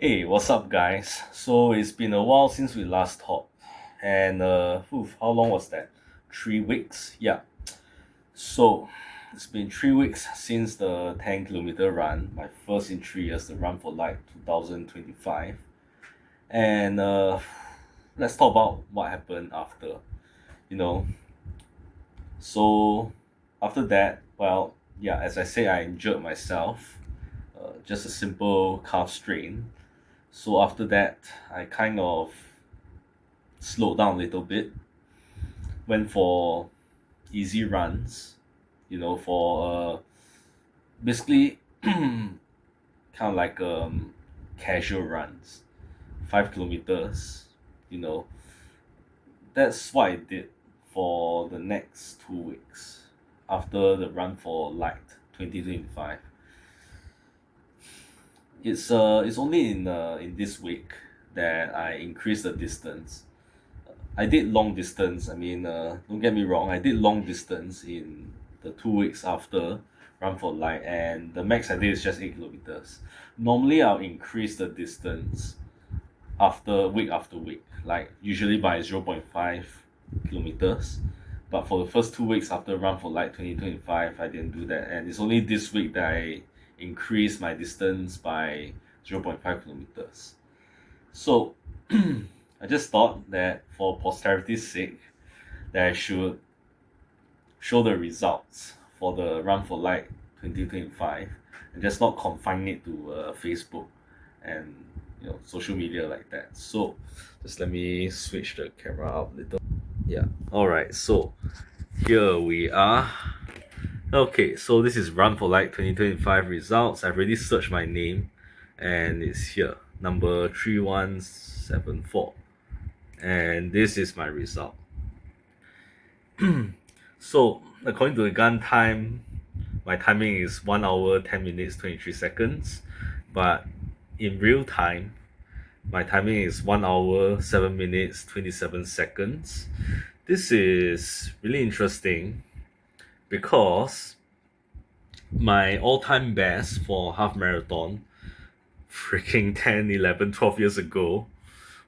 Hey, what's up, guys? So it's been a while since we last talked, and how long was that? 3 weeks, yeah. So it's been 3 weeks since the 10 kilometer run, my first in 3 years, the Run for Light 2025, and let's talk about what happened after. You know, so after that, well, yeah, as I say, I injured myself, just a simple calf strain. So after that, I kind of slowed down a little bit, went for easy runs, for basically kind of like casual runs, 5 kilometers, you know. That's what I did for the next 2 weeks after the Run for Light 2025. It's only in this week that I increased the distance. I did long distance. I mean, don't get me wrong. I did long distance in the 2 weeks after Run for Light, and the max I did is just 8 kilometers. Normally, I'll increase the distance after week, like usually by 0.5 kilometers. But for the first 2 weeks after Run for Light 2025, I didn't do that, and it's only this week that I increased my distance by 0.5 kilometers. So I just thought that for posterity's sake, that I should show the results for the Run for Light 2025 and just not confine it to Facebook and social media like that. So just let me switch the camera up a little. Yeah. All right. So here we are. Okay, so this is Run for Light 2025 results. I've already searched my name and it's here, number 3174. And this is my result. So, according to the gun time, my timing is 1 hour 10 minutes 23 seconds. But in real time, my timing is 1 hour 7 minutes 27 seconds. This is really interesting because my all-time best for half marathon freaking 10, 11, 12 years ago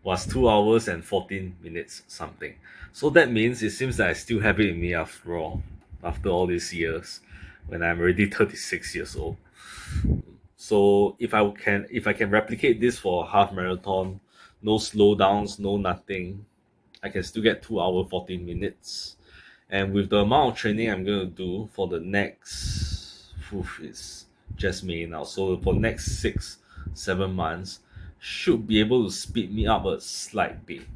was 2 hours and 14 minutes something. So that means it seems that I still have it in me after all these years, when I'm already 36 years old. So if I can replicate this for half marathon, no slowdowns, no nothing, I can still get 2 hour 14 minutes. And with the amount of training I'm gonna do for the next, it's just May now. So for next 6-7 months, should be able to speed me up a slight bit,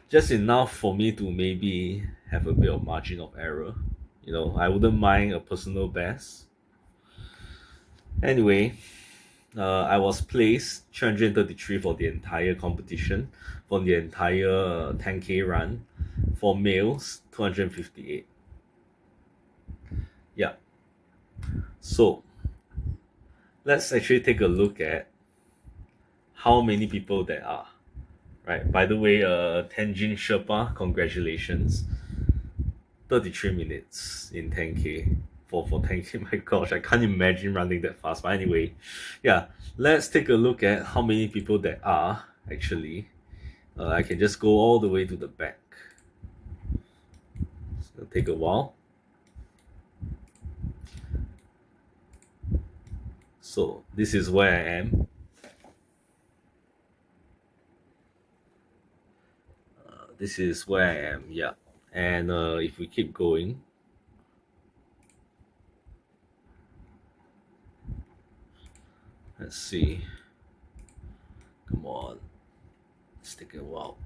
just enough for me to maybe have a bit of margin of error. I wouldn't mind a personal best. Anyway, I was placed 333 for the entire competition, for the entire 10k run. For males, 258. Yeah. So let's actually take a look at how many people there are. Right. By the way, Tenjin Sherpa, congratulations. 33 minutes in 10k for 10k. My gosh, I can't imagine running that fast. But anyway, yeah, let's take a look at how many people there are actually. I can just go all the way to the back. It's gonna take a while. So this is where I am. This is where I am, yeah. And if we keep going, let's see. Come on, it's taking a while.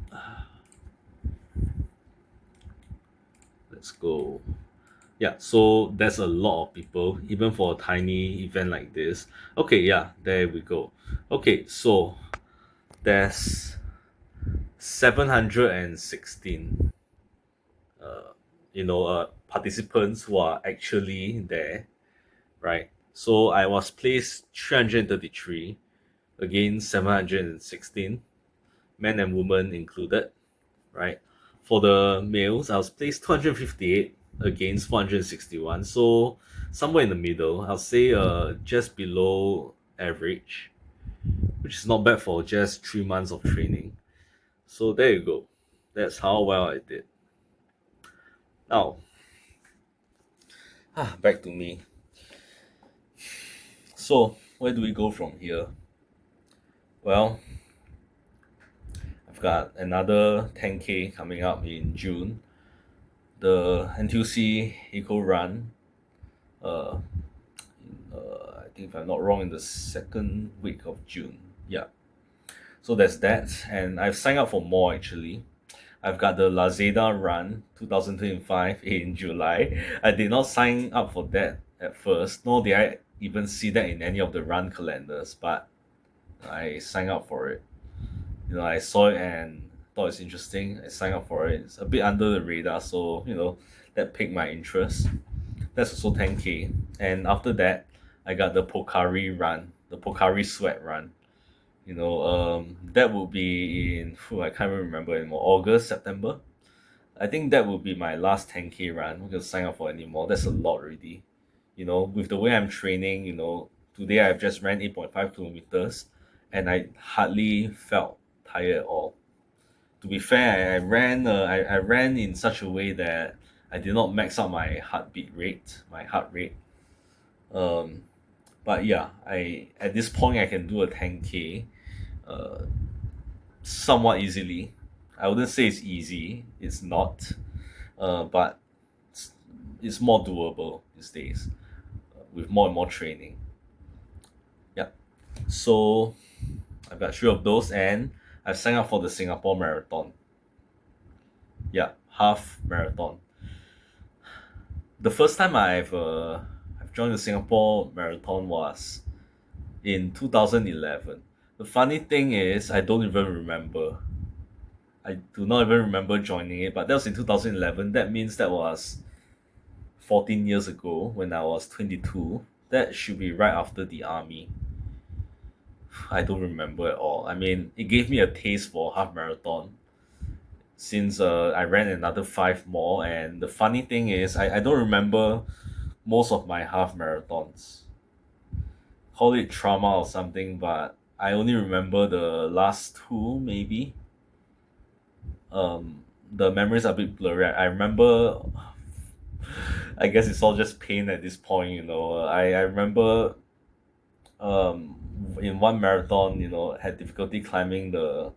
Let's go. Yeah, so there's a lot of people, even for a tiny event like this. Okay, yeah, there we go. Okay, so there's 716 participants who are actually there, right? So I was placed 333 against 716, men and women included, right? For the males, I was placed 258 against 461. So somewhere in the middle, I'll say just below average. which is not bad for just 3 months of training. So there you go. That's how well I did. Now, back to me. So where do we go from here? Well, I've got another 10k coming up in June. The NTUC Eco Run. Uh, I think if I'm not wrong, in the second week of June. Yeah. So there's that, and I've signed up for more actually. I've got the Lazada Run 2025 in July. I did not sign up for that at first, nor did I even see that in any of the run calendars, but I signed up for it. I saw it and thought it's interesting. I signed up for it. It's a bit under the radar, so that piqued my interest. That's also 10k. And after that, I got the Pocari Run, the Pocari Sweat Run. That will be in, I can't even remember anymore, August, September. I think that will be my last 10k run. I'm not gonna sign up for anymore. That's a lot already. With the way I'm training, today I've just ran 8.5 kilometers and I hardly felt tired at all. To be fair, I ran in such a way that I did not max out my heart rate. Um, but yeah, I at this point I can do a 10k uh, somewhat easily. I wouldn't say it's easy. It's not, but it's, it's more doable these days with more and more training. Yeah. So I've got three of those, and I've signed up for the Singapore Marathon. Yeah, half marathon. The first time I've joined the Singapore Marathon was in 2011. The funny thing is, I don't even remember. I do not even remember joining it, but that was in 2011. That means that was 14 years ago when I was 22. That should be right after the army. I don't remember at all. I mean, it gave me a taste for half marathon since I ran another five more. And the funny thing is, I don't remember most of my half marathons. Call it trauma or something, but I only remember the last two, maybe. The memories are a bit blurry. I remember, I guess it's all just pain at this point. I remember in one marathon, had difficulty climbing the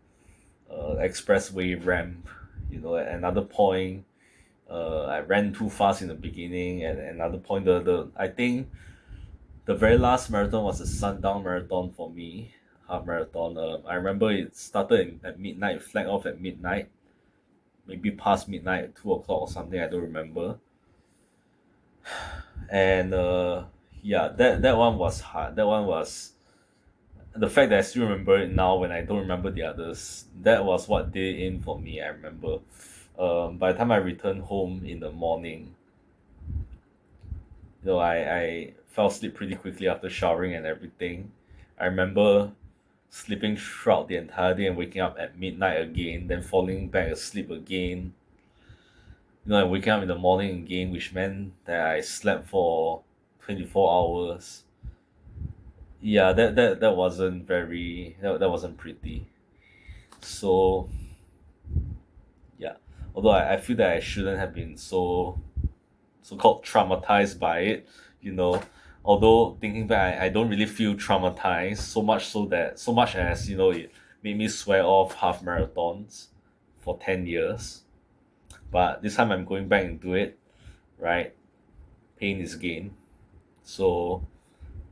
expressway ramp. At another point, I ran too fast in the beginning. At another point, the I think the very last marathon was a sundown marathon for me, half marathon. I remember it started at midnight, flagged off at midnight, maybe past midnight, at 2 o'clock or something. I don't remember. And yeah, that one was hard. That one was the fact that I still remember it now when I don't remember the others. That was what did it in for me. I remember. By the time I returned home in the morning, I fell asleep pretty quickly after showering and everything. I remember sleeping throughout the entire day and waking up at midnight again, then falling back asleep again. And waking up in the morning again, which meant that I slept for 24 hours. Yeah, that wasn't that wasn't pretty. So yeah, although I feel that I shouldn't have been so-called traumatized by it, you know. Although thinking back, I don't really feel traumatized so much as it made me swear off half marathons for 10 years. But this time I'm going back into it, right? Pain is gain. So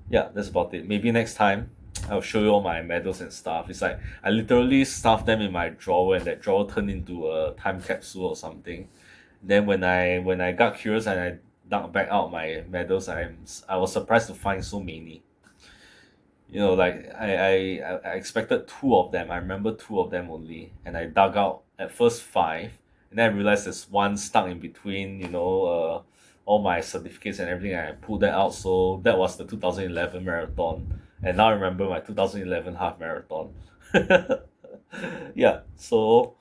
yeah, that's about it. Maybe next time I'll show you all my medals and stuff. It's like I literally stuffed them in my drawer, and that drawer turned into a time capsule or something. Then when I got curious and I dug back out my medals, I was surprised to find so many. Like I expected two of them. I remember two of them only, and I dug out at first five, and then I realized there's one stuck in between. All my certificates and everything. And I pulled that out, so that was the 2011 marathon, and now I remember my 2011 half marathon. Yeah, so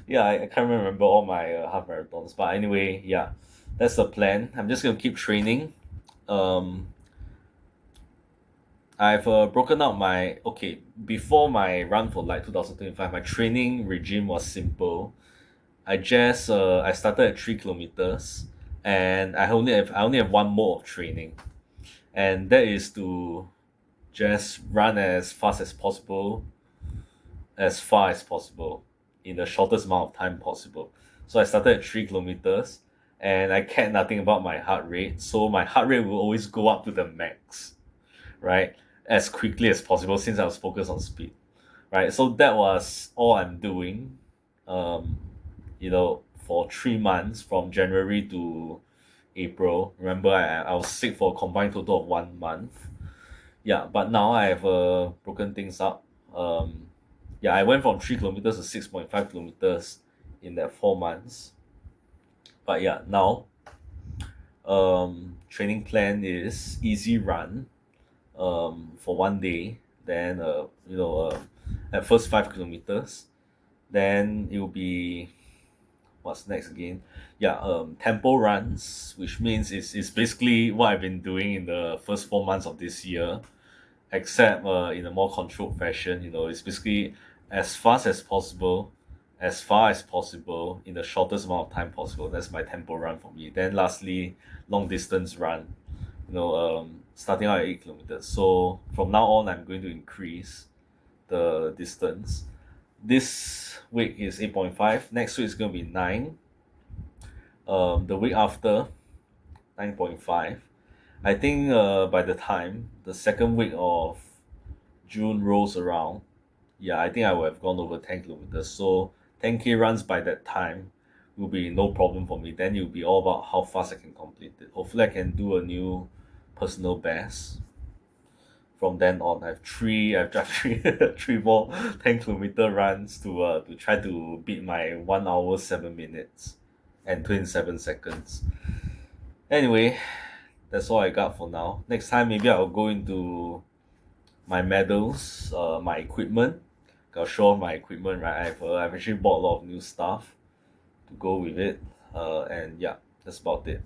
yeah, I can't remember all my half marathons, but anyway, yeah, that's the plan. I'm just gonna keep training. Um, I've broken out my okay before my run for like 2025. My training regime was simple. I started at 3 kilometers, and I only have one mode of training, and that is to just run as fast as possible, as far as possible, in the shortest amount of time possible. So I started at 3 kilometers, and I cared nothing about my heart rate. So my heart rate will always go up to the max, right, as quickly as possible since I was focused on speed, right. So that was all I'm doing, um, for 3 months from January to April. Remember, I was sick for a combined total of 1 month. Yeah, but now I have broken things up. Yeah, I went from 3 kilometers to 6.5 kilometers in that 4 months. But yeah, now training plan is easy run for 1 day. Then at first 5 kilometers. Then it will be what's next again? Yeah, tempo runs, which means it's basically what I've been doing in the first 4 months of this year, except in a more controlled fashion. It's basically as fast as possible, as far as possible, in the shortest amount of time possible. That's my tempo run for me. Then lastly, long distance run. Starting out at 8 kilometers. So from now on, I'm going to increase the distance. This week is 8.5. Next week is going to be 9. The week after, 9.5. I think by the time the second week of June rolls around, yeah, I think I will have gone over 10 kilometers. So 10k runs by that time will be no problem for me. Then it will be all about how fast I can complete it. Hopefully, I can do a new personal best. From then on, I've done three, three more 10 kilometer runs to try to beat my 1 hour 7 minutes and 27 seconds. Anyway, that's all I got for now. Next time, maybe I'll go into my medals, my equipment. I'll show off my equipment, right? I've actually bought a lot of new stuff to go with it. And yeah, that's about it.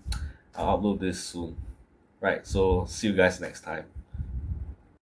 I'll upload this soon. Right, so see you guys next time.